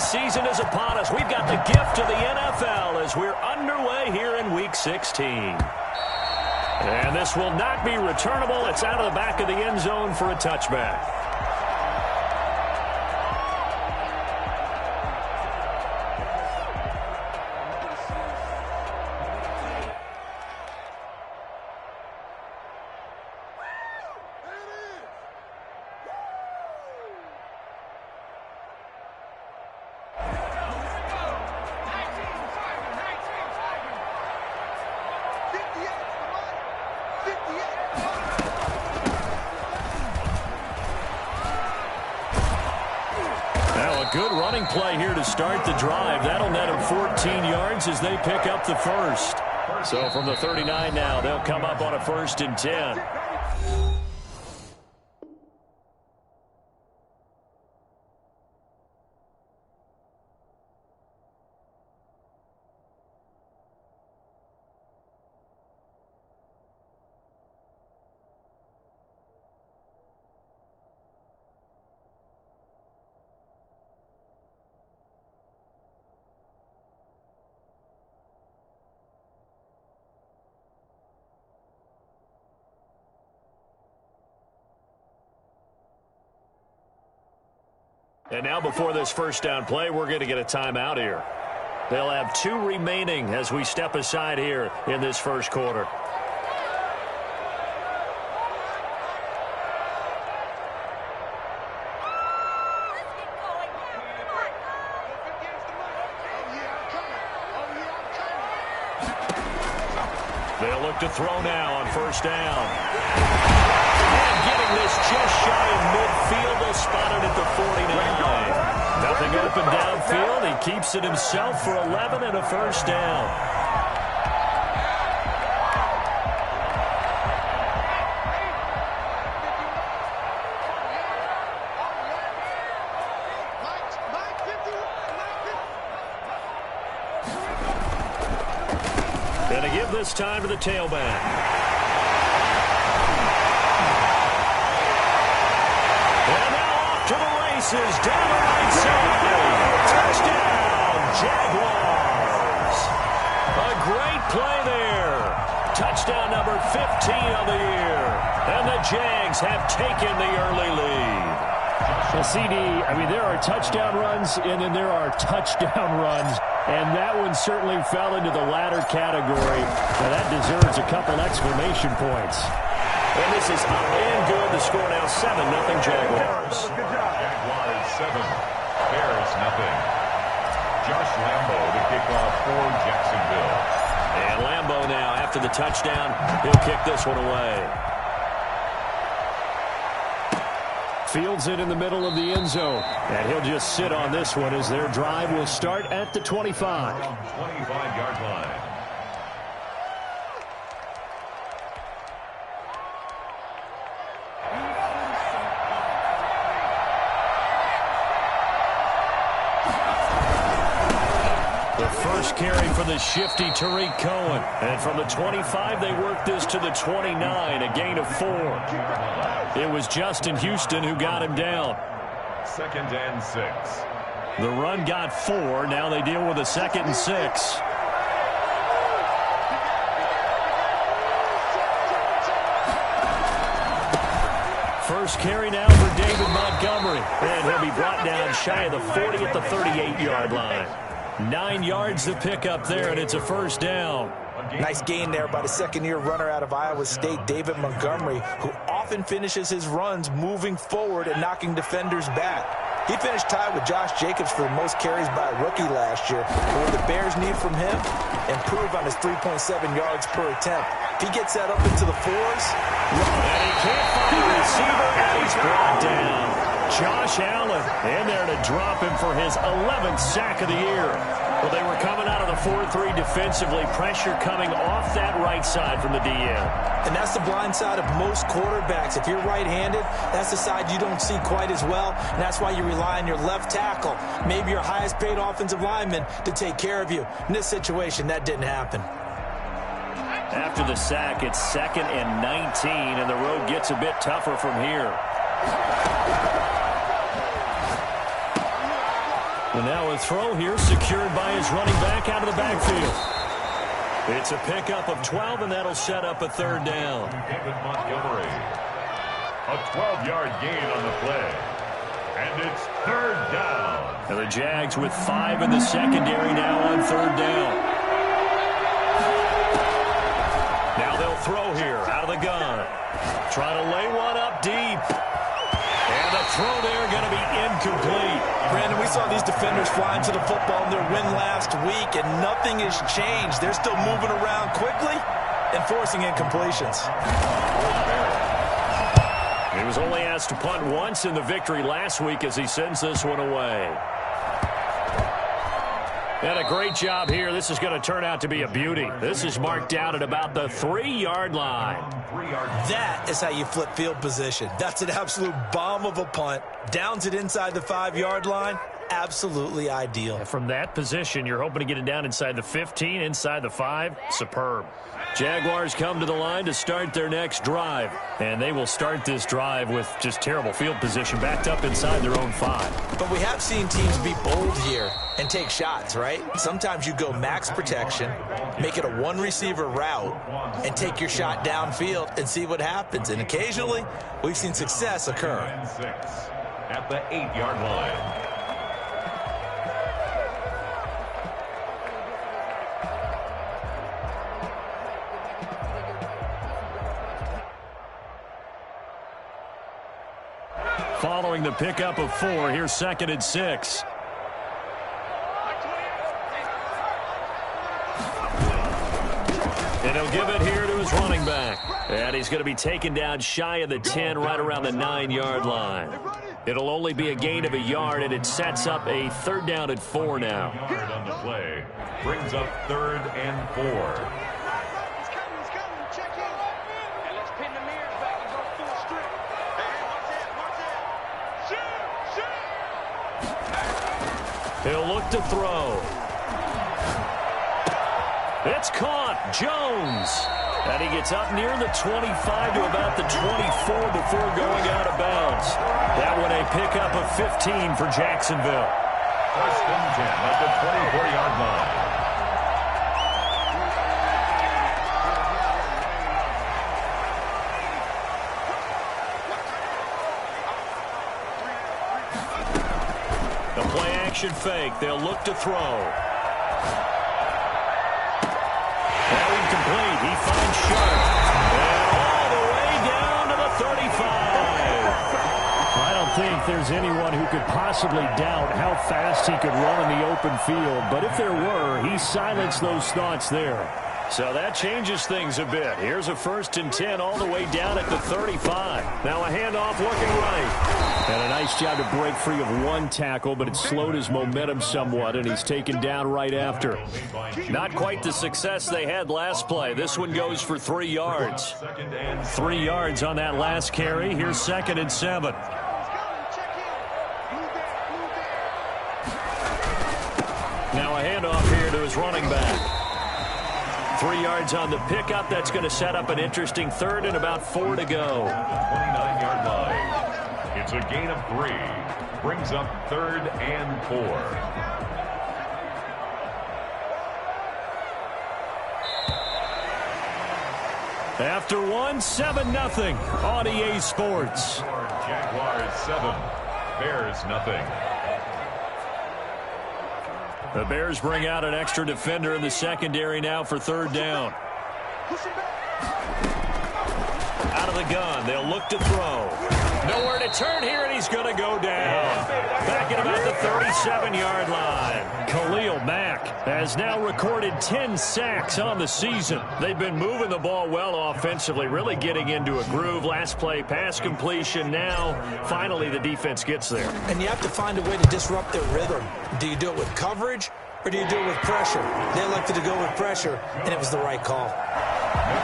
season is upon us. We've got the gift of the NFL as we're underway here in Week 16. And this will not be returnable. It's out of the back of the end zone for a touchback. Good running play here to start the drive. That'll net them 14 yards as they pick up the first. So from the 39 now, they'll come up on a 1st and 10. And now before this first down play, we're going to get a timeout here. They'll have 2 remaining as we step aside here in this first quarter. They'll look to throw now on 1st down. This just shy of midfield. They'll spot it at the 49. Nothing open downfield. He keeps it himself for 11 and a 1st down. Going to give this time to the tailback. Down the right side. Touchdown, Jaguars. A great play there. Touchdown number 15 of the year. And the Jags have taken the early lead. Well, CD, I mean, there are touchdown runs, and then there are touchdown runs. And that one certainly fell into the latter category. Now, that deserves a couple exclamation points. And this is up and good. The score now 7-0 Jaguars. Jaguars 7, Bears 0. Josh Lambo to kick off for Jacksonville. And Lambo now, after the touchdown, he'll kick this one away. Fields it in the middle of the end zone. And he'll just sit on this one as their drive will start at the 25. 25-yard line. Carry for the shifty Tariq Cohen. And from the 25, they worked this to the 29, a gain of 4. It was Justin Houston who got him down. 2nd and 6. The run got 4. Now they deal with a 2nd and 6. First carry now for David Montgomery. And he'll be brought down shy of the 40 at the 38-yard line. 9 yards to pick up there, and it's a 1st down. Nice gain there by the 2nd-year runner out of Iowa State, David Montgomery, who often finishes his runs moving forward and knocking defenders back. He finished tied with Josh Jacobs for the most carries by a rookie last year. But what the Bears need from him, improve on his 3.7 yards per attempt. If he gets that up into the 4s, and he can't find the receiver, and he's brought down. Josh Allen in there to drop him for his 11th sack of the year. Well, they were coming out of the 4-3 defensively. Pressure coming off that right side from the DN. And that's the blind side of most quarterbacks. If you're right-handed, that's the side you don't see quite as well. And that's why you rely on your left tackle, maybe your highest-paid offensive lineman, to take care of you. In this situation, that didn't happen. After the sack, it's 2nd and 19, and the road gets a bit tougher from here. And now a throw here secured by his running back out of the backfield. It's a pickup of 12, and that'll set up a third down. David Montgomery. A 12-yard gain on the play. And it's third down. And the Jags with 5 in the secondary now on third down. Now they'll throw here out of the gun. Try to lay one up deep. And the throw there going to be incomplete. Brandon, we saw these defenders flying to the football in their win last week, and nothing has changed. They're still moving around quickly and forcing incompletions. He was only asked to punt once in the victory last week as he sends this one away. And a great job here. This is going to turn out to be a beauty. This is marked out at about the 3-yard line. That is how you flip field position. That's an absolute bomb of a punt. Downs it inside the 5-yard line. Absolutely ideal. From that position, you're hoping to get it down inside the 15, inside the 5. Superb. Jaguars come to the line to start their next drive. And they will start this drive with just terrible field position, backed up inside their own 5. But we have seen teams be bold here and take shots, right? Sometimes you go max protection, make it a one-receiver route, and take your shot downfield and see what happens. And occasionally, we've seen success occur. At the 8-yard line. Following the pickup of 4, here's 2nd and 6. And he'll give it here to his running back. And he's going to be taken down shy of the 10, right around the 9-yard line. It'll only be a gain of a yard, and it sets up a 3rd down and 4 now. Yard on the play. Brings up 3rd and 4. He'll look to throw. It's caught. Jones. And he gets up near the 25 to about the 24 before going out of bounds. That one a pickup of 15 for Jacksonville. 1st and 10 at the 24-yard line. Action fake. They'll look to throw. Now incomplete. He finds Sharp. And all the way down to the 35. I don't think there's anyone who could possibly doubt how fast he could run in the open field. But if there were, he silenced those thoughts there. So that changes things a bit. Here's a 1st and 10 all the way down at the 35. Now a handoff looking right. And a nice job to break free of one tackle, but it slowed his momentum somewhat, and he's taken down right after. Not quite the success they had last play. This one goes for 3 yards. 3 yards on that last carry. Here's 2nd and 7. Now a handoff here to his running back. 3 yards on the pickup. That's going to set up an interesting 3rd and about 4 to go. 29-yard line. It's a gain of 3. Brings up 3rd and 4. After 1, 7-0 on EA Sports. Jaguars 7, Bears nothing. The Bears bring out an extra defender in the secondary now for 3rd down. Out of the gun, they'll look to throw. Nowhere to turn here, and he's going to go down. Back at about the 37-yard line. Khalil Mack has now recorded 10 sacks on the season. They've been moving the ball well offensively, really getting into a groove. Last play, pass completion. Now, finally, the defense gets there. And you have to find a way to disrupt their rhythm. Do you do it with coverage, or do you do it with pressure? They elected to go with pressure, and it was the right call.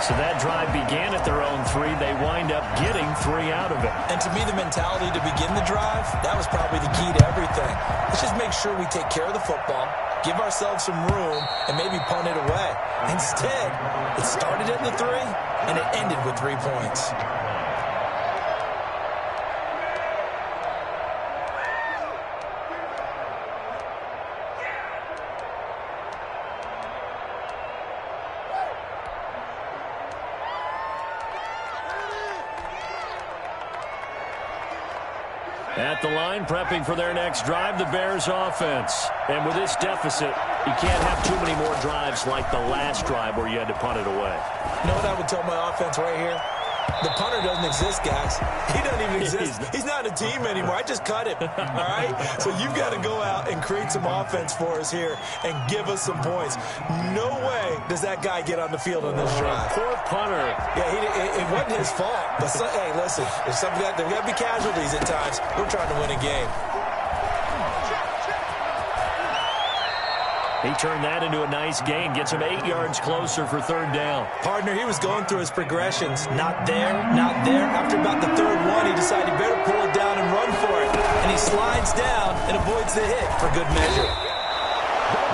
So that drive began at their own 3. They wind up getting 3 out of it. And to me, the mentality to begin the drive, that was probably the key to everything. Let's just make sure we take care of the football, give ourselves some room, and maybe punt it away. Instead, it started at the 3, and it ended with 3 points. At the line, prepping for their next drive, the Bears offense. And with this deficit, you can't have too many more drives like the last drive where you had to punt it away. You know what I would tell my offense right here? The punter doesn't exist, guys. He doesn't even exist. He's not a team anymore. I just cut him, all right? So you've got to go out and create some offense for us here and give us some points. No way does that guy get on the field on this drive. Poor punter. Yeah, it wasn't his fault. But, hey, listen, there's got to be casualties at times. We're trying to win a game. He turned that into a nice gain, gets him 8 yards closer for third down. Partner, he was going through his progressions. Not there, not there. After about the third one, he decided he better pull it down and run for it. And he slides down and avoids the hit for good measure.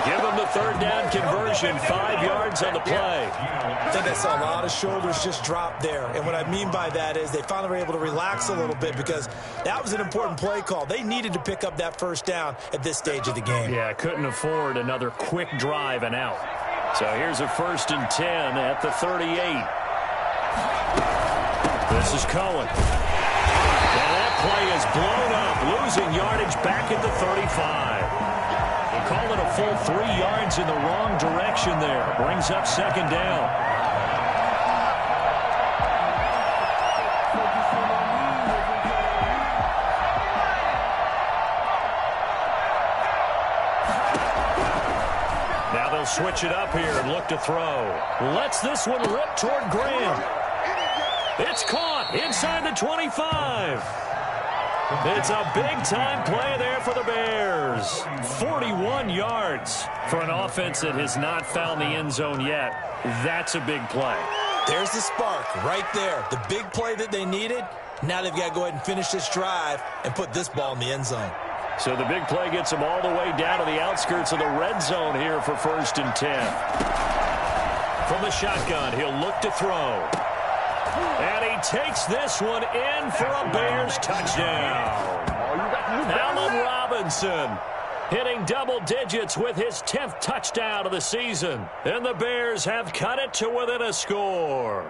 Give him the third down conversion, 5 yards on the play. I think I saw a lot of shoulders just drop there. And what I mean by that is they finally were able to relax a little bit because that was an important play call. They needed to pick up that first down at this stage of the game. Yeah, couldn't afford another quick drive and out. So here's a 1st and 10 at the 38. This is Cohen. And that play is blown up, losing yardage back at the 35. We'll call it a full 3 yards in the wrong direction there. Brings up 2nd down. Now they'll switch it up here and look to throw. Lets this one rip toward Graham. It's caught inside the 25. It's a big-time play there for the Bears. 41 yards for an offense that has not found the end zone yet. That's a big play. There's the spark right there. The big play that they needed. Now they've got to go ahead and finish this drive and put this ball in the end zone. So the big play gets them all the way down to the outskirts of the red zone here for 1st and 10. From the shotgun, he'll look to throw. And he takes this one in for a Bears touchdown. Allen Robinson hitting double digits with his 10th touchdown of the season. And the Bears have cut it to within a score.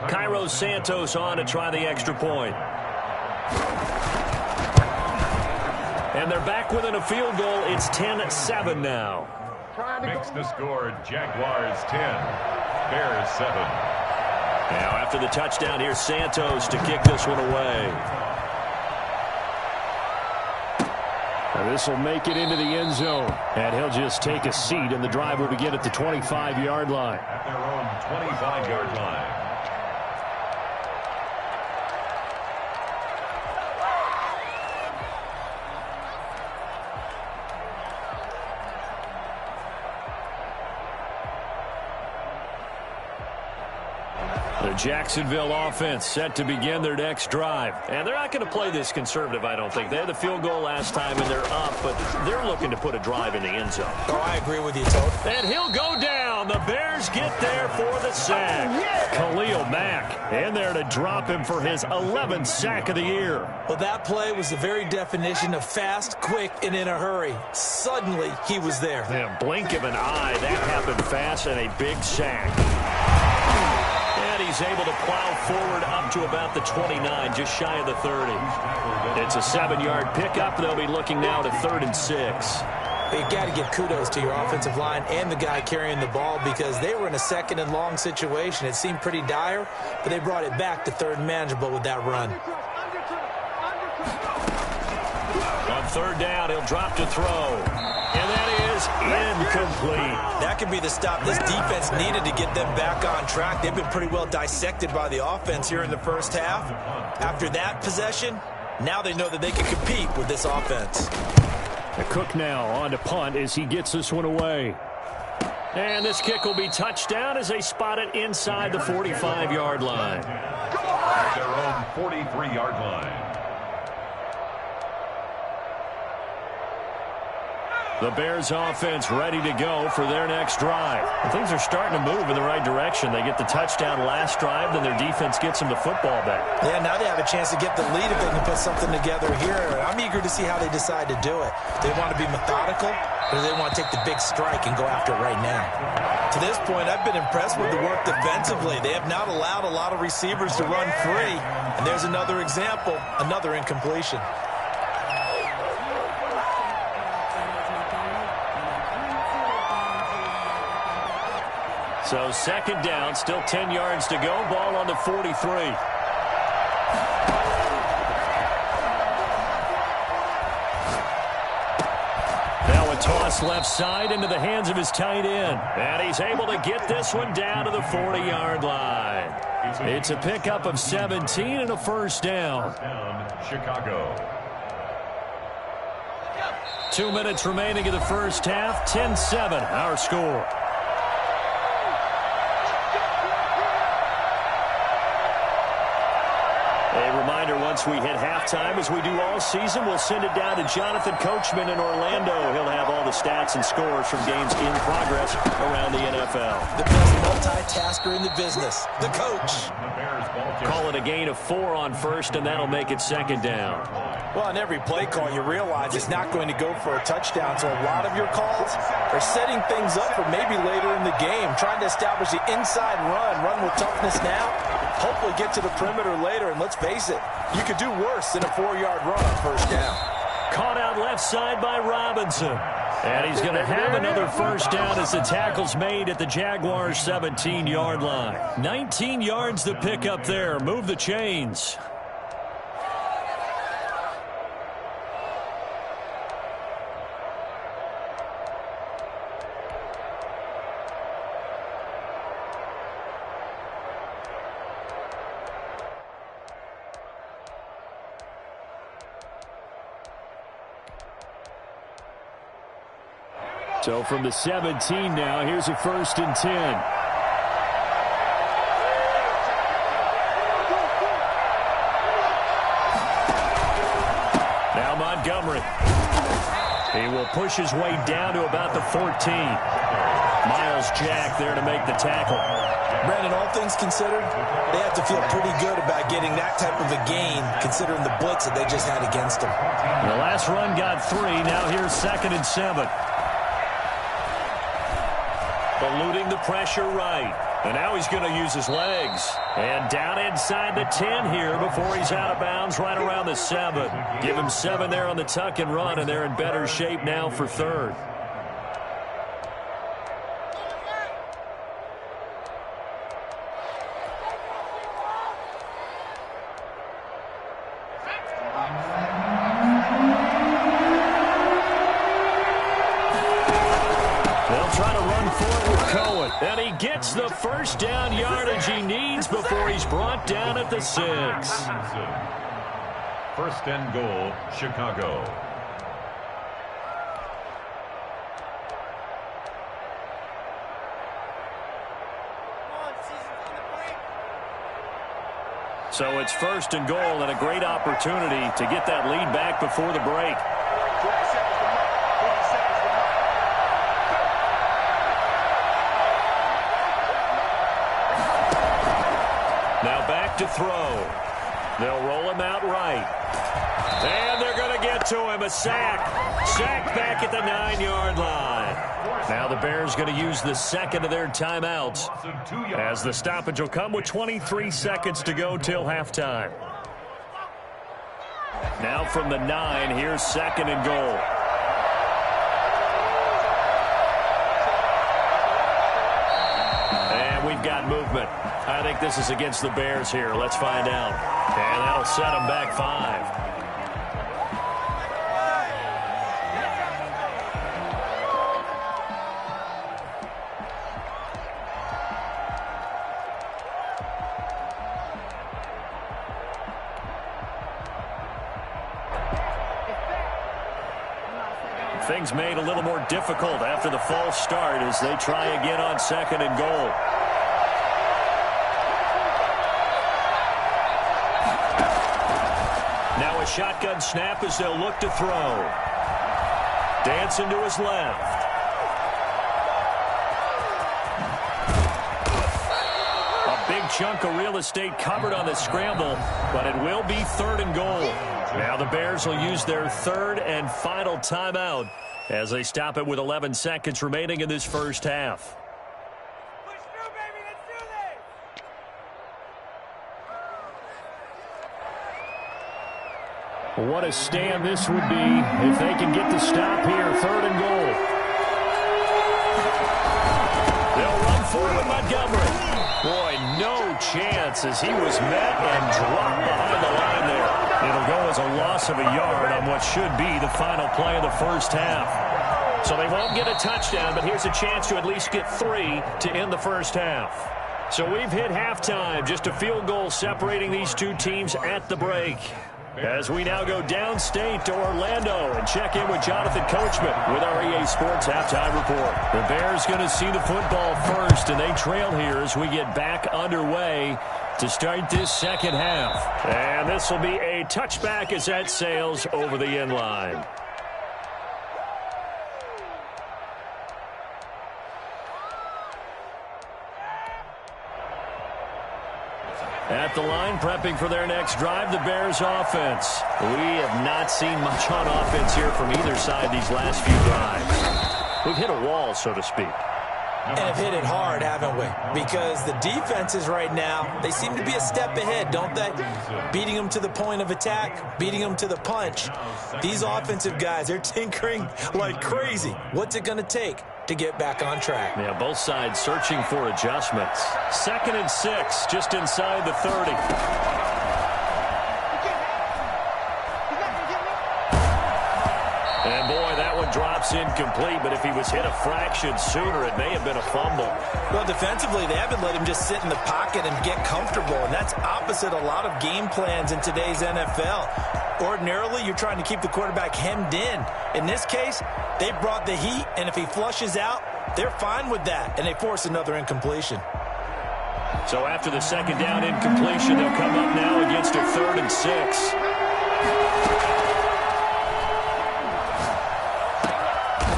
Cairo Santos on to try the extra point. And they're back within a field goal. It's 10-7 now. Makes the score Jaguars 10, Bears 7. Now after the touchdown, here's Santos to kick this one away. Now this will make it into the end zone. And he'll just take a seat, and the drive will begin at the 25-yard line. At their own 25-yard line. The Jacksonville offense set to begin their next drive. And they're not going to play this conservative, I don't think. They had the field goal last time, and they're up, but they're looking to put a drive in the end zone. Oh, I agree with you, Toad. And he'll go down. The Bears get there for the sack. Khalil Mack in there to drop him for his 11th sack of the year. Well, that play was the very definition of fast, quick, and in a hurry. Suddenly, he was there. Yeah, blink of an eye. That happened fast, and a big sack. And he's able to plow forward up to about the 29, just shy of the 30. It's a 7-yard pickup. They'll be looking now to 3rd and 6. You got to give kudos to your offensive line and the guy carrying the ball because they were in a 2nd and long situation. It seemed pretty dire, but they brought it back to 3rd and manageable with that run. On 3rd down, he'll drop to throw. And that is incomplete. That could be the stop this defense needed to get them back on track. They've been pretty well dissected by the offense here in the first half. After that possession, now they know that they can compete with this offense. The Cook now on to punt as he gets this one away. And this kick will be touchdown as they spot it inside the 45-yard line. At their own 43-yard line. The Bears offense ready to go for their next drive. And things are starting to move in the right direction. They get the touchdown last drive, then their defense gets them the football back. Yeah, now they have a chance to get the lead if they can put something together here. I'm eager to see how they decide to do it. Do they want to be methodical, or do they want to take the big strike and go after it right now? To this point, I've been impressed with the work defensively. They have not allowed a lot of receivers to run free. And there's another example, another incompletion. So second down, still 10 yards to go. Ball on the 43. Now a toss left side into the hands of his tight end. And he's able to get this one down to the 40-yard line. It's a pickup of 17 and a first down. Chicago. 2 minutes remaining in the first half. 10-7 our score. Once we hit halftime, as we do all season, we'll send it down to Jonathan Coachman in Orlando. He'll have all the stats and scores from games in progress around the NFL. The best multitasker in the business, the coach. Call it a gain of 4 on first, and that'll make it second down. Well, on every play call, you realize it's not going to go for a touchdown, so a lot of your calls are setting things up for maybe later in the game, trying to establish the inside run with toughness now, hopefully get to the perimeter later, and let's face it, you could do worse than a 4-yard run on first down. Caught out left side by Robinson. And he's going to have another first down as the tackle's made at the Jaguars' 17-yard line. 19 yards to pick up there. Move the chains. So from the 17 now, here's a 1st and 10. Now Montgomery. He will push his way down to about the 14. Miles Jack there to make the tackle. Brandon, all things considered, they have to feel pretty good about getting that type of a gain, considering the blitz that they just had against them. The last run got 3. Now here's 2nd and 7. Eluding the pressure right. And now he's going to use his legs. And down inside the 10 here before he's out of bounds right around the 7. Give him 7 there on the tuck and run, and they're in better shape now for 3rd. And he gets the first down yardage he needs before he's brought down at the 6. 1st and goal, Chicago. So it's 1st and goal and a great opportunity to get that lead back before the break. Now back to throw. They'll roll him out right. And they're going to get to him. A sack. Sack back at the 9-yard line. Now the Bears going to use the 2nd of their timeouts, as the stoppage will come with 23 seconds to go till halftime. Now from the 9, here's 2nd and goal. And we've got movement. I think this is against the Bears here. Let's find out. And that'll set them back 5. Things made a little more difficult after the false start as they try again on 2nd and goal. Now a shotgun snap as they'll look to throw. Dancing to his left. A big chunk of real estate covered on the scramble, but it will be 3rd and goal. Now the Bears will use their 3rd and final timeout as they stop it with 11 seconds remaining in this first half. What a stand this would be if they can get the stop here. 3rd and goal. They'll run for it with Montgomery. Boy, no chance as he was met and dropped behind the line there. It'll go as a loss of a yard on what should be the final play of the first half. So they won't get a touchdown, but here's a chance to at least get 3 to end the first half. So we've hit halftime, just a field goal separating these two teams at the break. As we now go downstate to Orlando and check in with Jonathan Coachman with our EA Sports Halftime Report. The Bears going to see the football first, and they trail here as we get back underway to start this second half. And this will be a touchback as that sails over the end line. At the line, prepping for their next drive, the Bears offense. We have not seen much on offense here from either side these last few drives. We've hit a wall, so to speak. And have hit it hard, haven't we? Because the defenses right now, they seem to be a step ahead, don't they? Beating them to the point of attack, beating them to the punch. These offensive guys, they're tinkering like crazy. What's it going to take to get back on track? Yeah, both sides searching for adjustments. 2nd and 6, just inside the 30. And boy, that one drops incomplete, but if he was hit a fraction sooner, it may have been a fumble. Well, defensively, they haven't let him just sit in the pocket and get comfortable, and that's opposite a lot of game plans in today's NFL. Ordinarily, you're trying to keep the quarterback hemmed in. In this case, they brought the heat, and if he flushes out, they're fine with that, and they force another incompletion. So after the second down incompletion, they'll come up now against a 3rd and 6.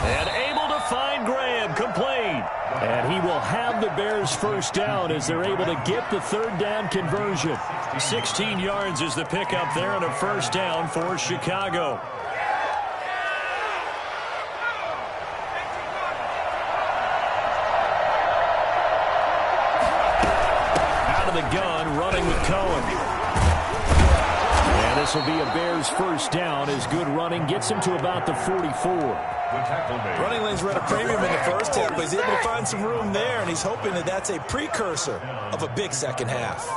And able to find Graham, complete. And he will have the Bears first down as they're able to get the 3rd down conversion. 16 yards is the pickup there and a first down for Chicago. Out of the gun, running with Cohen. And this will be a Bears first down as good running gets him to about the 44. Running lanes were at a premium in the first half, but he's able to find some room there, and he's hoping that that's a precursor of a big second half.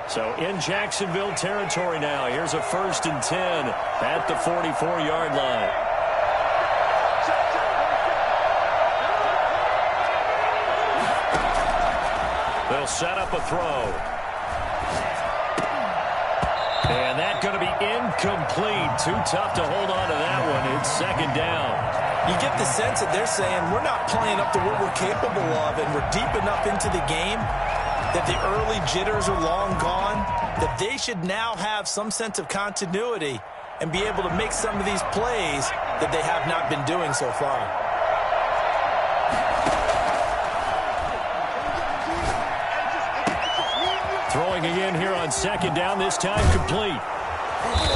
So in Jacksonville territory now. Here's a 1st and 10 at the 44-yard line. They'll set up a throw. And that's going to be incomplete. Too tough to hold on to that one. It's 2nd down. You get the sense that they're saying we're not playing up to what we're capable of, and we're deep enough into the game that the early jitters are long gone, that they should now have some sense of continuity and be able to make some of these plays that they have not been doing so far. Throwing again here on 2nd down, this time complete.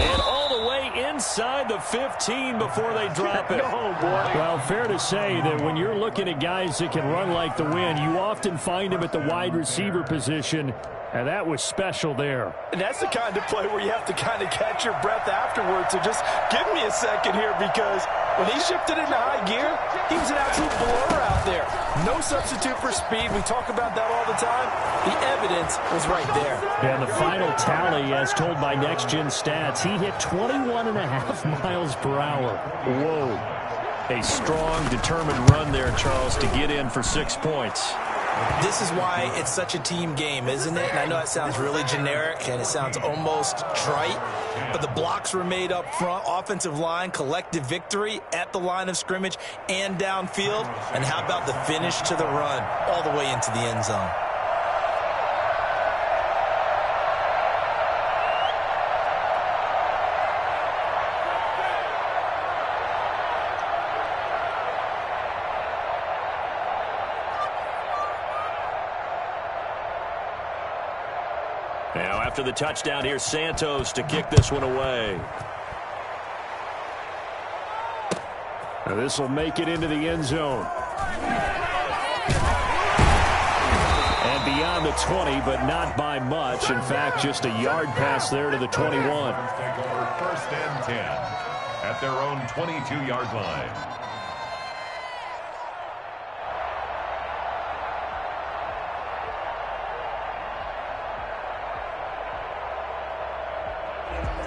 And all the way inside the 15 before they drop it. Oh, boy. Well, fair to say that when you're looking at guys that can run like the wind, you often find them at the wide receiver position, and that was special there. And that's the kind of play where you have to kind of catch your breath afterwards. So just give me a second here, because when he shifted into high gear, he was an absolute blur out there. No substitute for speed. We talk about that all the time. The evidence was right there. And the final tally, as told by Next Gen Stats, he hit 21.5 miles per hour. Whoa. A strong, determined run there, Charles, to get in for 6 points. This is why it's such a team game, isn't it? And I know it sounds really generic and it sounds almost trite, but the blocks were made up front, offensive line, collective victory at the line of scrimmage and downfield. And how about the finish to the run all the way into the end zone? After the touchdown, here's Santos to kick this one away. Now this will make it into the end zone. And beyond the 20, but not by much. In fact, just a yard pass there to the 21. Take over 1st and 10 at their own 22-yard line.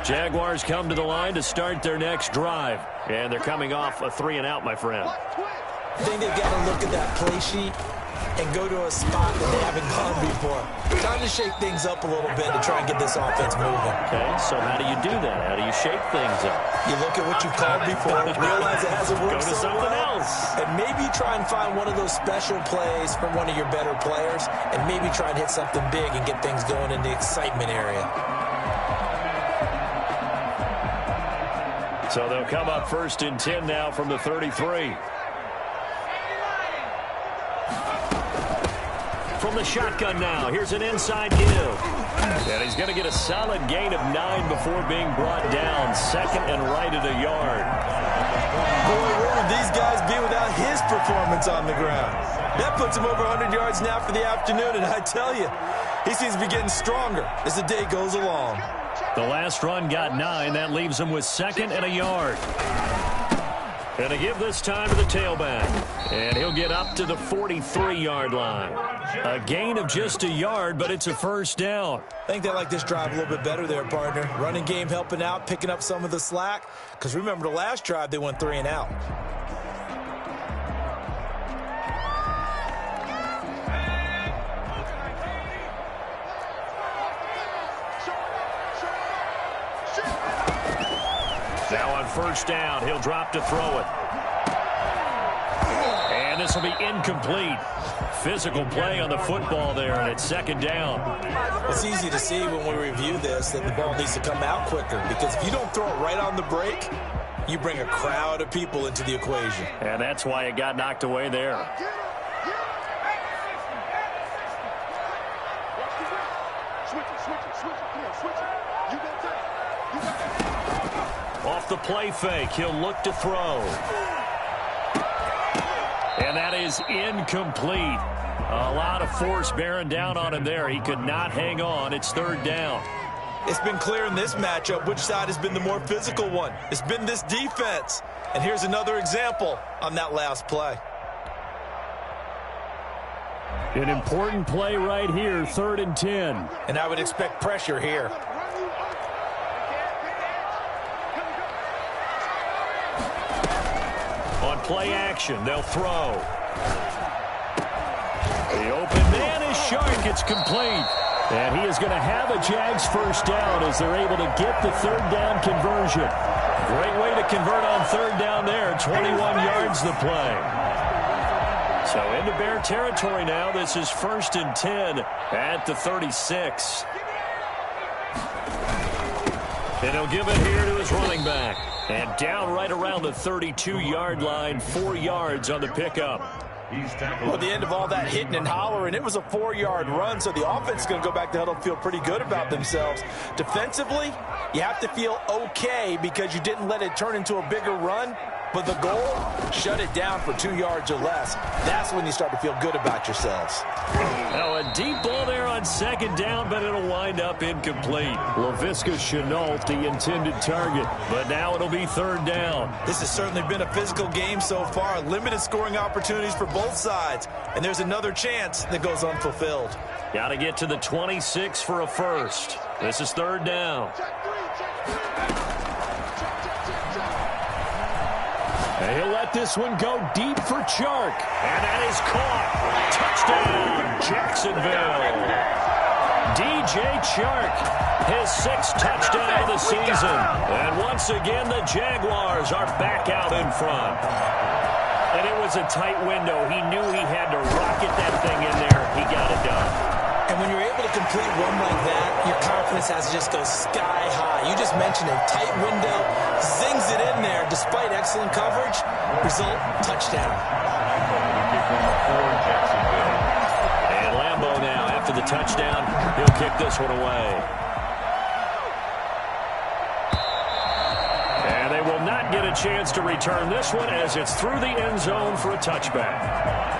Jaguars come to the line to start their next drive. And they're coming off a 3-and-out, my friend. I think they've got to look at that play sheet and go to a spot that they haven't gone before. Time to shake things up a little bit to try and get this offense moving. Okay, so how do you do that? How do you shake things up? You look at what you called before, realize it hasn't worked Go to so something well, else. and maybe try and find one of those special plays from one of your better players, and maybe try and hit something big and get things going in the excitement area. So they'll come up 1st and 10 now from the 33. From the shotgun now, here's an inside give. And he's going to get a solid gain of 9 before being brought down. 2nd and right at a yard. Boy, where would these guys be without his performance on the ground? That puts him over 100 yards now for the afternoon, and I tell you, he seems to be getting stronger as the day goes along. The last run got 9. That leaves him with 2nd and a yard. And a give this time to the tailback. And he'll get up to the 43-yard line. A gain of just a yard, but it's a 1st down. I think they like this drive a little bit better there, partner. Running game helping out, picking up some of the slack. Because remember, the last drive, they went 3-and-out. Now on 1st down, he'll drop to throw it. And this will be incomplete. Physical play on the football there, and it's 2nd down. It's easy to see when we review this that the ball needs to come out quicker, because if you don't throw it right on the break, you bring a crowd of people into the equation. And that's why it got knocked away there. Off the play fake, he'll look to throw. And that is incomplete. A lot of force bearing down on him there. He could not hang on. It's 3rd down. It's been clear in this matchup which side has been the more physical one. It's been this defense. And here's another example on that last play. An important play right here, 3rd and 10. And I would expect pressure here. On play action, they'll throw. The open man is Shark. It's complete. And he is going to have a Jags 1st down as they're able to get the 3rd down conversion. Great way to convert on 3rd down there. 21 yards the play. So into Bear territory now. This is 1st and 10 at the 36. And he'll give it here to his running back. And down right around the 32-yard line, 4 yards on the pickup. Well, at the end of all that hitting and hollering, it was a 4-yard run, so the offense is going to go back to huddle and feel pretty good about themselves. Defensively, you have to feel okay because you didn't let it turn into a bigger run. But the goal, shut it down for 2 yards or less. That's when you start to feel good about yourselves. Now a deep ball there on 2nd down, but it'll wind up incomplete. Laviska Shenault, the intended target. But now it'll be 3rd down. This has certainly been a physical game so far. Limited scoring opportunities for both sides. And there's another chance that goes unfulfilled. Got to get to the 26 for a 1st. This is 3rd down. And he'll let this one go deep for Chark. And that is caught. Touchdown, Jacksonville. DJ Chark, his 6th touchdown of the season. And once again, the Jaguars are back out in front. And it was a tight window. He knew he had to rocket that thing in there. He got it done. And when you're able to complete one like that, your confidence has to just go sky high. You just mentioned a tight window, zings it in there despite excellent coverage. Result, touchdown. And Lambeau now, after the touchdown, he'll kick this one away. get a chance to return this one as it's through the end zone for a touchback.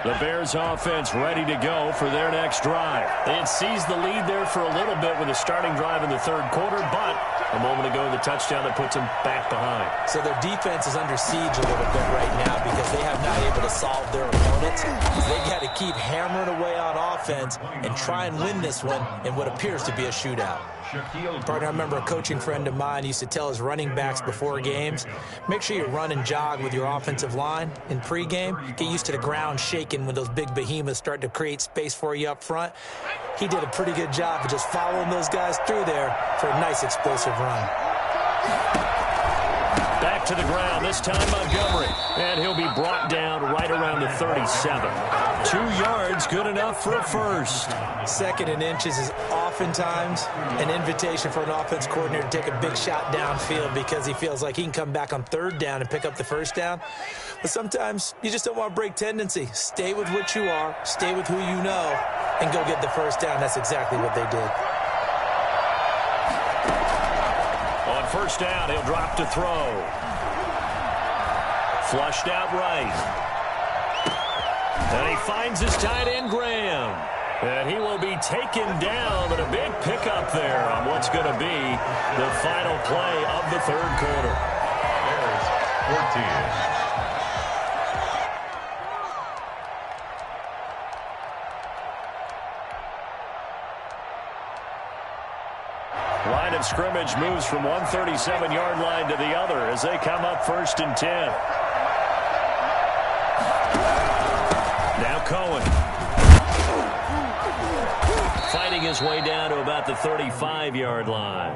The Bears offense ready to go for their next drive. They had seized the lead there for a little bit with a starting drive in the third quarter, but a moment ago the touchdown that puts them back behind. So their defense is under siege a little bit right now because they have not able to solve their opponents. They got to keep hammering away on offense and try and win this one in what appears to be a shootout. Partner, I remember a coaching friend of mine used to tell his running backs before games, make sure you run and jog with your offensive line in pregame. Get used to the ground shaking when those big behemoths start to create space for you up front. He did a pretty good job of just following those guys through there for a nice explosive run. Back to the ground, this time Montgomery. And he'll be brought down right around the 37. 2 yards, good enough for a first. 2nd and inches is oftentimes an invitation for an offense coordinator to take a big shot downfield because he feels like he can come back on 3rd down and pick up the first down. But sometimes you just don't want to break tendency. Stay with what you are, stay with who you know, and go get the first down. That's exactly what they did. On first down, he'll drop to throw. Flushed out right. And he finds his tight end, Graham. And he will be taken down, but a big pickup there on what's going to be the final play of the third quarter. Bears 14. Line of scrimmage moves from one 37-yard line to the other as they come up 1st and 10. Now Cohen. Fighting his way down to about the 35-yard line.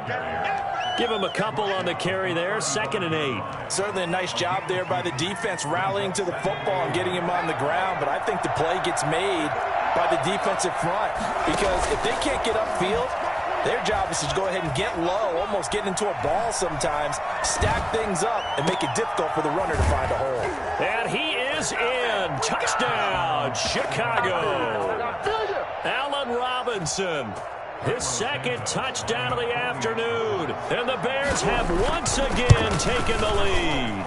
Give him a couple on the carry there, 2nd and 8. Certainly a nice job there by the defense rallying to the football and getting him on the ground, but I think the play gets made by the defensive front because if they can't get upfield, their job is to go ahead and get low, almost get into a ball sometimes, stack things up, and make it difficult for the runner to find a hole. And he is in. Touchdown, Chicago. Allen Robinson, his 2nd touchdown of the afternoon. And the Bears have once again taken the lead.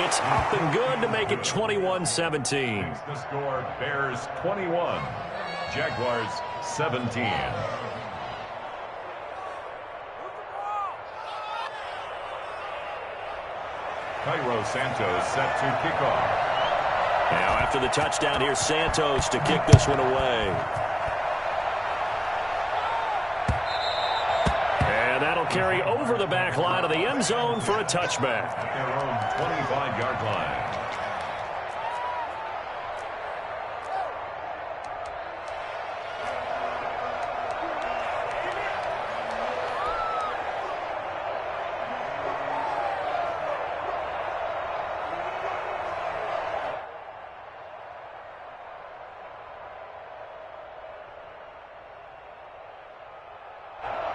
It's up and good to make it 21-17. The score, Bears 21, Jaguars 17. Cairo Santos set to kick off. Now after the touchdown, here's Santos to kick this one away. And that'll carry over the back line of the end zone for a touchback. At their own 25-yard line.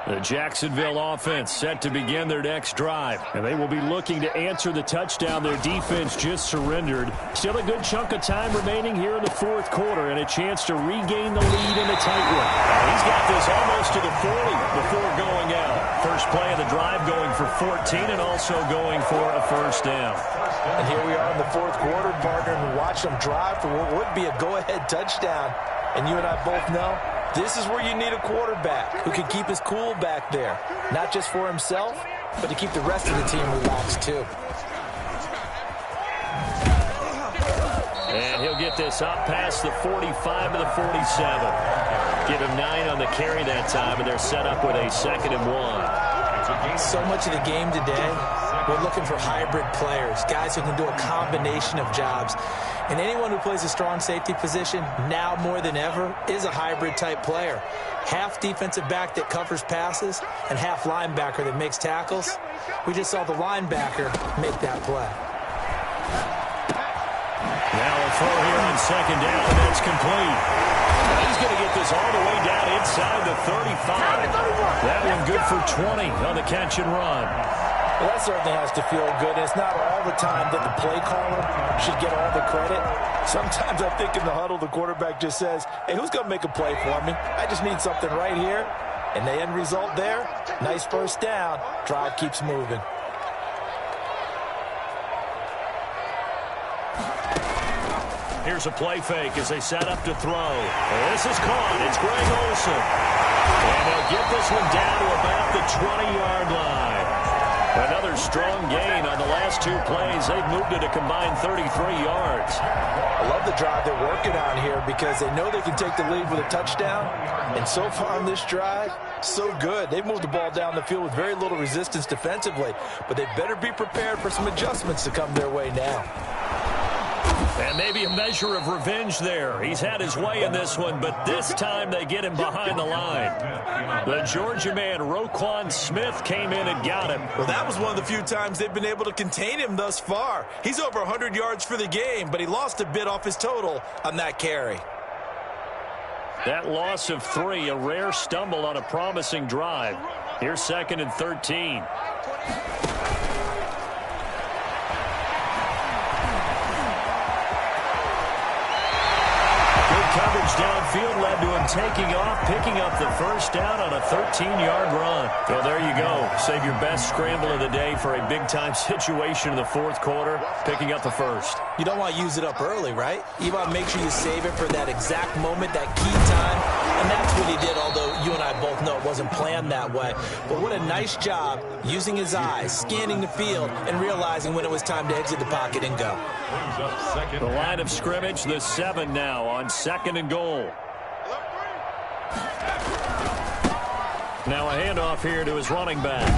The Jacksonville offense set to begin their next drive. And they will be looking to answer the touchdown their defense just surrendered. Still a good chunk of time remaining here in the 4th quarter and a chance to regain the lead in a tight one. He's got this almost to the 40 before going out. First play of the drive going for 14 and also going for a first down. And here we are in the 4th quarter, partner, and watch them drive for what would be a go-ahead touchdown. And you and I both know this is where you need a quarterback who can keep his cool back there. Not just for himself, but to keep the rest of the team relaxed too. And he'll get this up past the 45 to the 47. Give him 9 on the carry that time, and they're set up with a 2nd and 1. So much of the game today, we're looking for hybrid players, guys who can do a combination of jobs. And anyone who plays a strong safety position, now more than ever, is a hybrid-type player. Half defensive back that covers passes and half linebacker that makes tackles. We just saw the linebacker make that play. Now a throw here on 2nd down, and that's complete. He's going to get this all the way down inside the 35. That one good for 20 on the catch and run. Well, that certainly has to feel good. And it's not all the time that the play caller should get all the credit. Sometimes I think in the huddle, the quarterback just says, hey, who's going to make a play for me? I just need something right here. And the end result there, nice first down. Drive keeps moving. Here's a play fake as they set up to throw. This is caught. It's Greg Olsen. And they'll get this one down to about the 20-yard line. Another strong gain on the last two plays. They've moved it a combined 33 yards. I love the drive they're working on here because they know they can take the lead with a touchdown. And so far on this drive, so good. They've moved the ball down the field with very little resistance defensively. But they better be prepared for some adjustments to come their way now. And maybe a measure of revenge there. He's had his way in this one, but this time they get him behind the line. The Georgia man, Roquan Smith, came in and got him. Well, that was one of the few times they've been able to contain him thus far. He's over 100 yards for the game, but he lost a bit off his total on that carry. That loss of 3, a rare stumble on a promising drive. Here's 2nd and 13. Coverage downfield led to him taking off, picking up the first down on a 13-yard run. Well, there you go. Save your best scramble of the day for a big-time situation in the fourth quarter, picking up the first. You don't want to use it up early, right? You want to make sure you save it for that exact moment, that key time. And that's what he did, although you and I both know it wasn't planned that way. But what a nice job using his eyes, scanning the field, and realizing when it was time to exit the pocket and go. The line of scrimmage, the 7 now on 2nd and goal. Now a handoff here to his running back.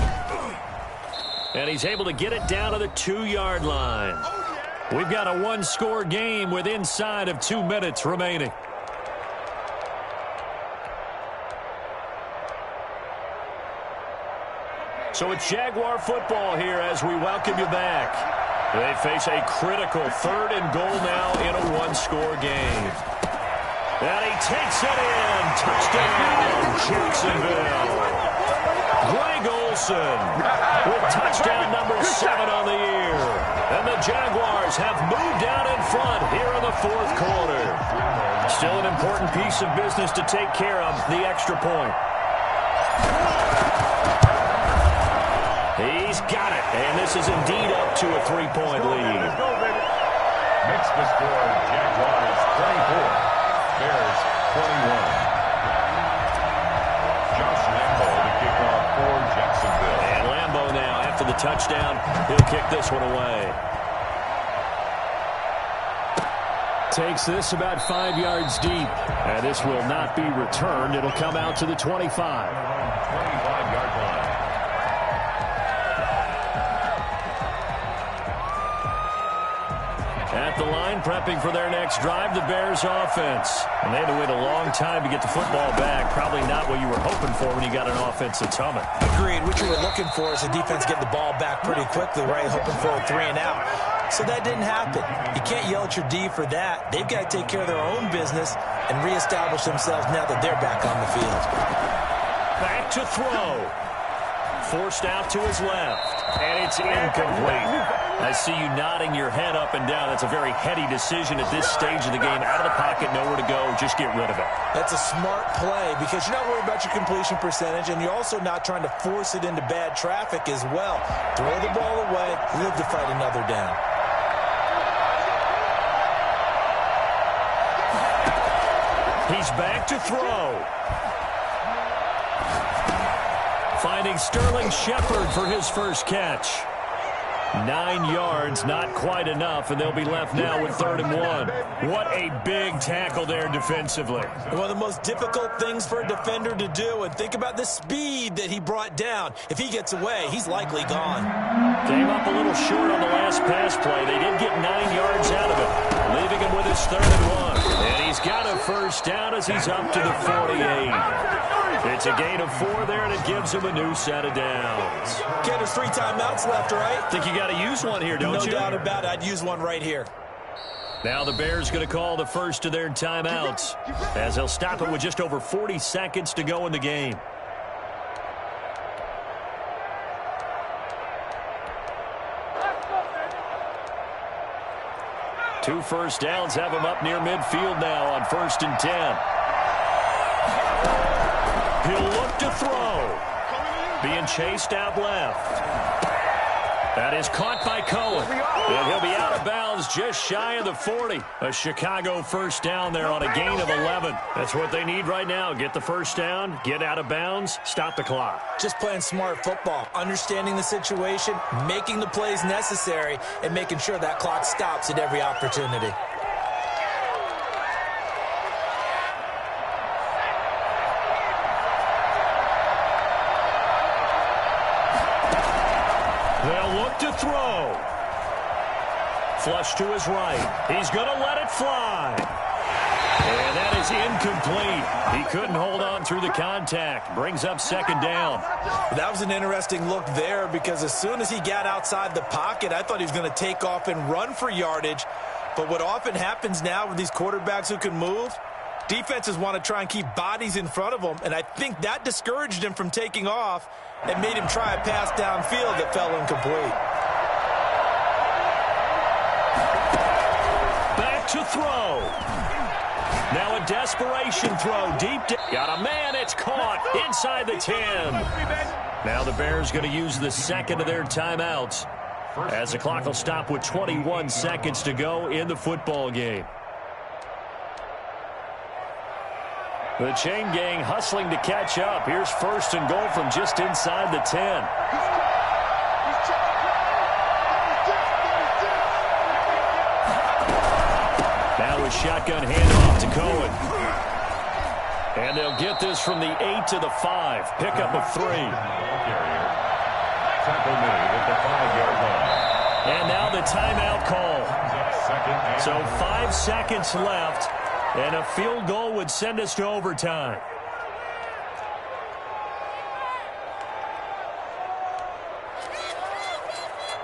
And he's able to get it down to the 2-yard line. We've got a one-score game with inside of 2 minutes remaining. So it's Jaguar football here as we welcome you back. They face a critical 3rd and goal now in a one-score game. And he takes it in. Touchdown, Jacksonville. Greg Olsen with touchdown number 7 on the year. And the Jaguars have moved out in front here in the fourth quarter. Still an important piece of business to take care of, the extra point. He's got it, and this is indeed up to a 3-point lead. Makes the score Jaguars 24, Bears 21. Josh Lambo to kick off for Jacksonville. And Lambo now, after the touchdown, he'll kick this one away. Takes this about 5 yards deep, and this will not be returned. It'll come out to the 25. 25-yard line. At the line, prepping for their next drive, the Bears offense. And they had to wait a long time to get the football back. Probably not what you were hoping for when you got an offense that's humming. Agreed. What you were looking for is the defense getting the ball back pretty quickly, right? Hoping for a 3 and out. So that didn't happen. You can't yell at your D for that. They've got to take care of their own business and reestablish themselves now that they're back on the field. Back to throw. Forced out to his left. And it's incomplete. I see you nodding your head up and down. That's a very heady decision at this stage of the game. Out of the pocket, nowhere to go. Just get rid of it. That's a smart play because you're not worried about your completion percentage, and you're also not trying to force it into bad traffic as well. Throw the ball away, live to fight another down. He's back to throw. Finding Sterling Shepard for his first catch. 9 yards, not quite enough, and they'll be left now with 3rd and 1. What a big tackle there defensively. One of the most difficult things for a defender to do, and think about the speed that he brought down. If he gets away, he's likely gone. Came up a little short on the last pass play. They did get 9 yards out of it, leaving him with his 3rd and 1. And he's got a first down as he's up to the 48. It's a gain of 4 there, and it gives him a new set of downs. Okay, there's 3 timeouts left, right? Think you got to use one here, don't you? No doubt about it. I'd use one right here. Now the Bears going to call the first of their timeouts as they'll stop it with just over 40 seconds to go in the game. 2 first downs have him up near midfield now on 1st and 10. He'll look to throw. Being chased out left. That is caught by Cohen. And he'll be out of bounds just shy of the 40. A Chicago first down there on a gain of 11. That's what they need right now. Get the first down, get out of bounds, stop the clock. Just playing smart football, understanding the situation, making the plays necessary, and making sure that clock stops at every opportunity. They'll look to throw. Flush to his right. He's going to let it fly. And that is incomplete. He couldn't hold on through the contact. Brings up 2nd down. That was an interesting look there because as soon as he got outside the pocket, I thought he was going to take off and run for yardage. But what often happens now with these quarterbacks who can move, defenses want to try and keep bodies in front of them, and I think that discouraged him from taking off and made him try a pass downfield that fell incomplete. Back to throw. Now a desperation throw deep. Got a man. It's caught inside the 10. Now the Bears going to use the 2nd of their timeouts as the clock will stop with 21 seconds to go in the football game. The chain gang hustling to catch up. Here's 1st and goal from just inside the 10. Now a shotgun handoff to Cohen. And they'll get this from the 8 to the 5. Pickup of 3. Tackle made at the 5-yard line. And now the timeout call. So 5 seconds left. And a field goal would send us to overtime.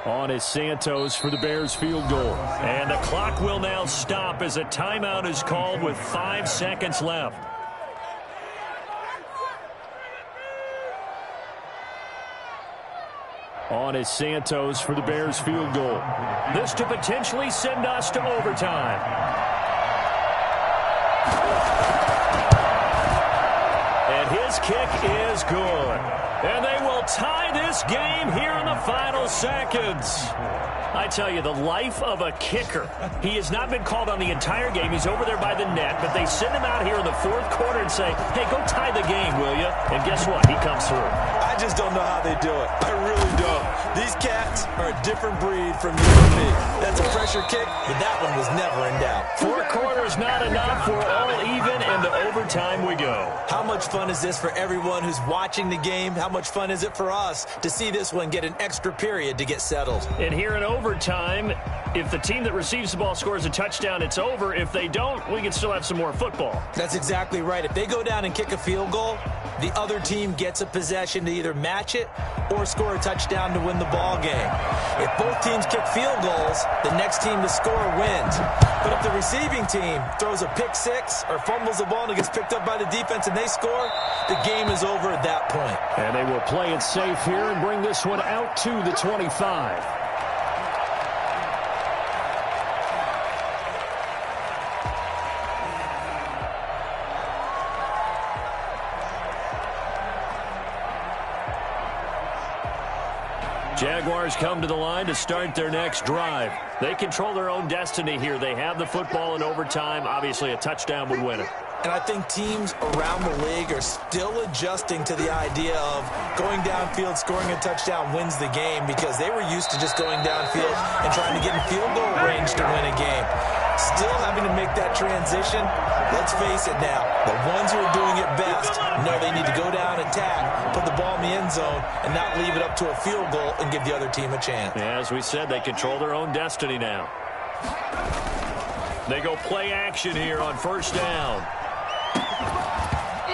On is Santos for the Bears field goal. And the clock will now stop as a timeout is called with 5 seconds left. On is Santos for the Bears field goal. This to potentially send us to overtime. And his kick is good. And they will tie this game here in the final seconds. I tell you, the life of a kicker. He has not been called on the entire game. He's over there by the net, but they send him out here in the 4th quarter and say, hey, go tie the game, will you? And guess what? He comes through. I just don't know how they do it. I really don't. These cats are a different breed from you and me. That's a pressure kick, but that one was never in doubt. 4 quarters not enough. We're all even, and to overtime we go. How much fun is this for everyone who's watching the game? How much fun is it for us to see this one get an extra period to get settled? And here in overtime, if the team that receives the ball scores a touchdown, it's over. If they don't, we can still have some more football. That's exactly right. If they go down and kick a field goal, the other team gets a possession to either match it or score a touchdown to win the ball game. If both teams kick field goals, the next team to score wins. But if the receiving team throws a pick six or fumbles the ball and it gets picked up by the defense and they score, the game is over at that point. And they will play it safe here and bring this one out to the 25. Jaguars come to the line to start their next drive. They control their own destiny here. They have the football in overtime. Obviously, a touchdown would win it. And I think teams around the league are still adjusting to the idea of going downfield, scoring a touchdown wins the game, because they were used to just going downfield and trying to get in field goal range to win a game. Still having to make that transition. Let's face it now, the ones who are doing it best know they need to go down, attack, put the ball in the end zone, and not leave it up to a field goal and give the other team a chance. Yeah, as we said, they control their own destiny now. They go play action here on first down.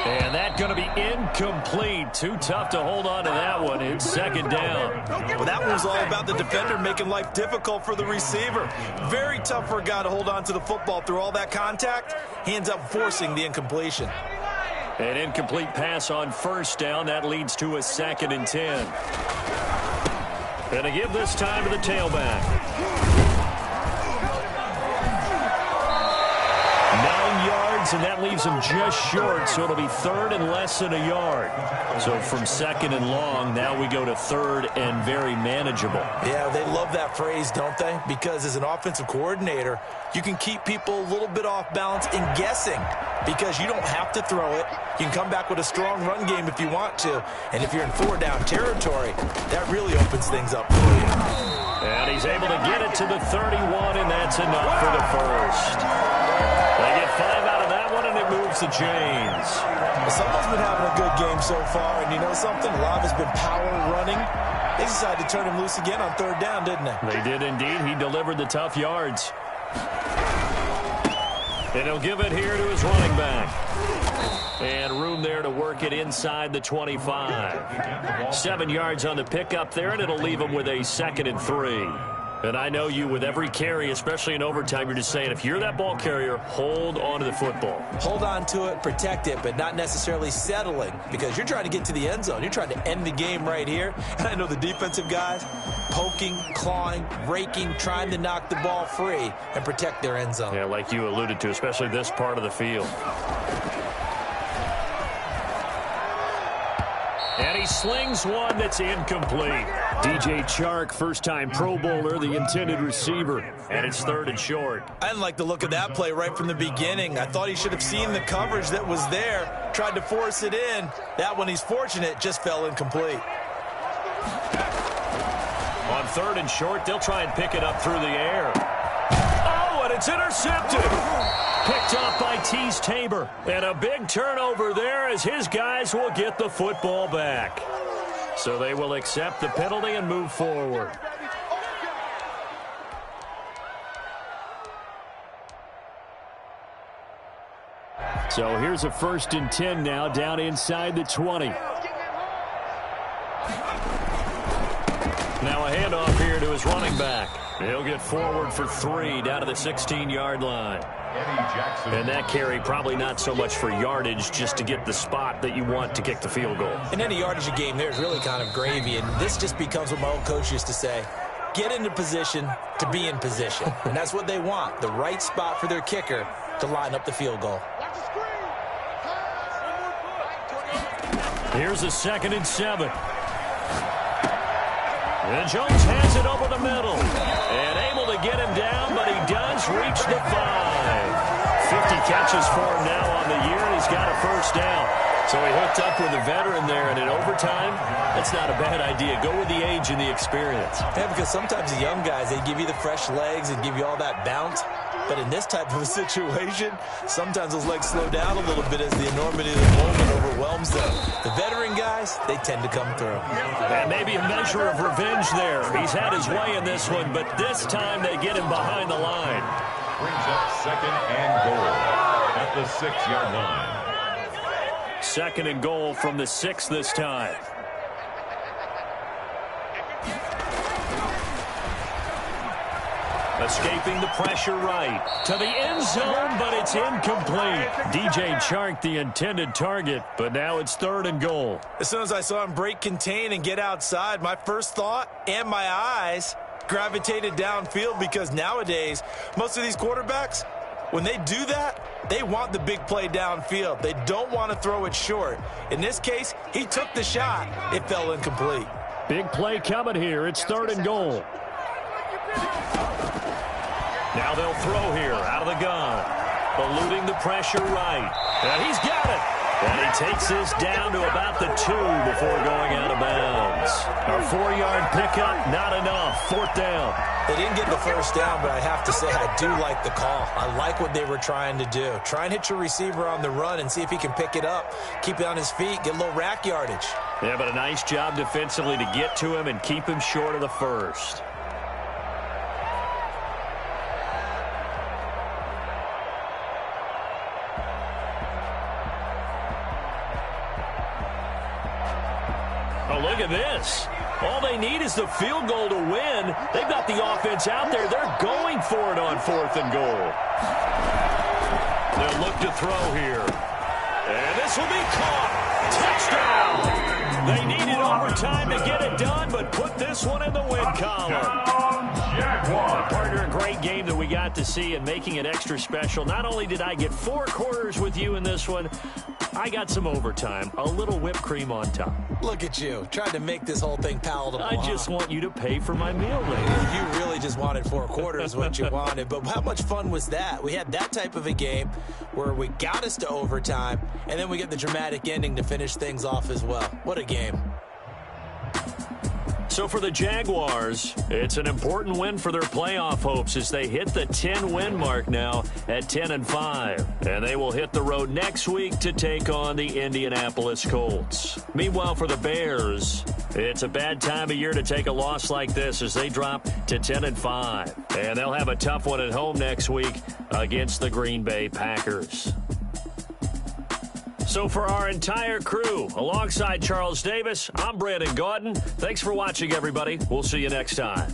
And that's going to be incomplete. Too tough to hold on to that one. It's second down. Well, that one was all about the defender making life difficult for the receiver. Very tough for a guy to hold on to the football through all that contact. He ends up forcing the incompletion. An incomplete pass on first down. That leads to a 2nd and 10. Going to give this time to the tailback. yards, and that leaves them just short, so it'll be third and less than a yard. So from second and long, now we go to third and very manageable. Yeah, they love that phrase, don't they? Because as an offensive coordinator, you can keep people a little bit off balance in guessing because you don't have to throw it. You can come back with a strong run game if you want to. And if you're in four-down territory, that really opens things up for you. And he's able to get it to the 31, and that's enough for the first. They get 5 out of that one, and it moves the chains. Well, someone's been having a good game so far, and you know something? A lot has been power running. They decided to turn him loose again on third down, didn't they? They did indeed. He delivered the tough yards. And he'll give it here to his running back. And room there to work it inside the 25. 7 yards on the pickup there, and it'll leave him with a 2nd and 3. And I know you, with every carry, especially in overtime, you're just saying, if you're that ball carrier, hold on to the football. Hold on to it, protect it, but not necessarily settling, because you're trying to get to the end zone. You're trying to end the game right here. And I know the defensive guys poking, clawing, raking, trying to knock the ball free and protect their end zone. Yeah, like you alluded to, especially this part of the field. And he slings one that's incomplete. DJ Chark, first-time Pro Bowler, the intended receiver. And it's 3rd and short. I didn't like the look of that play right from the beginning. I thought he should have seen the coverage that was there, tried to force it in. That one, he's fortunate, just fell incomplete. On 3rd and short, they'll try and pick it up through the air. Oh, and it's intercepted. Picked off by Teez Tabor. And a big turnover there as his guys will get the football back. So they will accept the penalty and move forward. So here's a 1st and 10 now, down inside the 20. Now a handoff here to his running back. He'll get forward for 3 down to the 16-yard line. And that carry probably not so much for yardage, just to get the spot that you want to kick the field goal. In any yardage game, there's really kind of gravy, and this just becomes what my old coach used to say. Get into position to be in position. And that's what they want, the right spot for their kicker to line up the field goal. Here's a 2nd and 7. And Jones has it over the middle. And able to get him down, but he does reach the 5. 50 catches for him now on the year, and he's got a 1st down. So he hooked up with a veteran there, and in overtime, that's not a bad idea. Go with the age and the experience. Yeah, because sometimes the young guys, they give you the fresh legs and give you all that bounce. But in this type of a situation, sometimes those legs slow down a little bit as the enormity of the moment overwhelms them. The veteran guys, they tend to come through. And maybe a measure of revenge there. He's had his way in this one, but this time they get him behind the line. Brings up 2nd and goal at the 6-yard line. 2nd and goal from the 6 this time. Escaping the pressure right to the end zone, but it's incomplete. DJ Chark, the intended target, but now it's 3rd and goal. As soon as I saw him break contain and get outside, my first thought and my eyes gravitated downfield, because nowadays, most of these quarterbacks, when they do that, they want the big play downfield. They don't want to throw it short. In this case, he took the shot. It fell incomplete. Big play coming here. It's 3rd and goal. Now they'll throw here out of the gun. Eluding the pressure right. And he's got it. And he takes this down to about the 2 before going out of bounds. A 4-yard pickup, not enough. 4th down. They didn't get the 1st down, but I have to say I do like the call. I like what they were trying to do. Try and hit your receiver on the run and see if he can pick it up. Keep it on his feet, get a little rack yardage. Yeah, but a nice job defensively to get to him and keep him short of the 1st. Oh, look at this. All they need is the field goal to win. They've got the offense out there. They're going for it on 4th and goal. They'll look to throw here. And this will be caught. Touchdown. They needed overtime to get it done, but put this one in the win column. Partner, a great game that we got to see, and making it extra special. Not only did I get 4 quarters with you in this one, I got some overtime, a little whipped cream on top. Look at you, trying to make this whole thing palatable. I just want you to pay for my meal later. You really just wanted 4 quarters, what you wanted. But how much fun was that? We had that type of a game where we got us to overtime, and then we get the dramatic ending to finish things off as well. What a game. So for the Jaguars, it's an important win for their playoff hopes as they hit the 10-win mark now at 10-5. And they will hit the road next week to take on the Indianapolis Colts. Meanwhile, for the Bears, it's a bad time of year to take a loss like this as they drop to 10-5. And they'll have a tough one at home next week against the Green Bay Packers. So for our entire crew, alongside Charles Davis, I'm Brandon Gaudin. Thanks for watching, everybody. We'll see you next time.